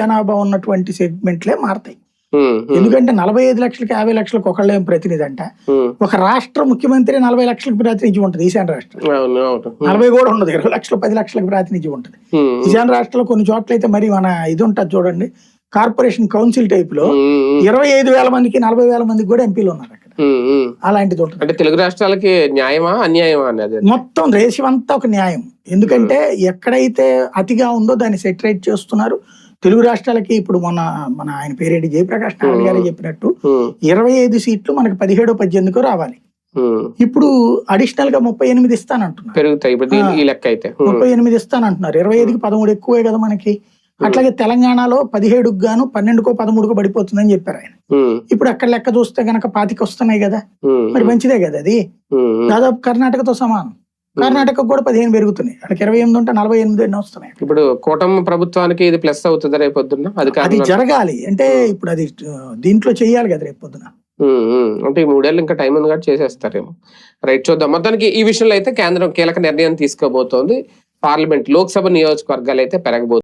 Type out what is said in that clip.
జనాభా ఉన్నటువంటి సెగ్మెంట్లే మారతాయి. ఎందుకంటే 45 లక్షలకి 50 లక్షలకు ఒకళ్ళే ప్రతినిధి అంట. ఒక రాష్ట్ర ముఖ్యమంత్రి 40 లక్షలకు ప్రాతినిధ్యం ఉంటుంది. ఈశాన్య రాష్ట్రం 40 కూడా ఉండదు, 20 లక్షలు 10 లక్షలకు ప్రాతినిధ్యం ఉంటుంది. ఈశాన్య రాష్ట్రంలో కొన్ని చోట్ల అయితే మరి మన ఇది ఉంటుంది చూడండి, కార్పొరేషన్ కౌన్సిల్ టైప్ లో 25,000 మందికి 40,000 మందికి కూడా ఎంపీలు ఉన్నారు అక్కడ. అలాంటిది ఉంటుంది. అంటే తెలుగు రాష్ట్రాలకి న్యాయమా అన్యాయమా అనేది మొత్తం రేషం అంతా ఒక న్యాయం. ఎందుకంటే ఎక్కడైతే అతిగా ఉందో దాన్ని సెటరేట్ చేస్తున్నారు. తెలుగు రాష్ట్రాలకి ఇప్పుడు మన ఆయన పేరేంటి జయప్రకాష్ నారాయణ గారే చెప్పినట్టు 25 సీట్లు మనకి 17-18 రావాలి. ఇప్పుడు అడిషనల్ గా 38 ఇస్తానంటున్నారు. పెరుగుతాయి ఇప్పుడు ఈ లెక్క అయితే 38 ఇస్తానంటున్నారు. 25కి 13 ఎక్కువే కదా మనకి. అట్లాగే తెలంగాణలో 17కు గాను 12కో 13కో పడిపోతుందని చెప్పారు ఆయన. ఇప్పుడు అక్కడ లెక్క చూస్తే గనక 25 వస్తున్నాయి కదా, మరి మంచిదే కదా. అది దాదాపు కర్ణాటకతో సమానం. కర్ణాటక కూడా 15 పెరుగుతున్నాయి. అక్కడికి 28 ఉంటే 48 వస్తున్నాయి. ఇప్పుడు కూటమి ప్రభుత్వానికి ఇది ప్లస్ అవుతుంది రేపొద్దున. అది జరగాలి అంటే ఇప్పుడు అది దీంట్లో చెయ్యాలి కదా రేపొద్దున. అంటే ఈ 3 ఏళ్ళు ఇంకా టైం ఉంది కాబట్టి చేసేస్తారేమో. రైట్, చూద్దాం. మొత్తానికి ఈ విషయంలో అయితే కేంద్రం కీలక నిర్ణయం తీసుకోబోతోంది. పార్లమెంట్ లోక్సభ నియోజకవర్గాలు అయితే పెరగబోతుంది.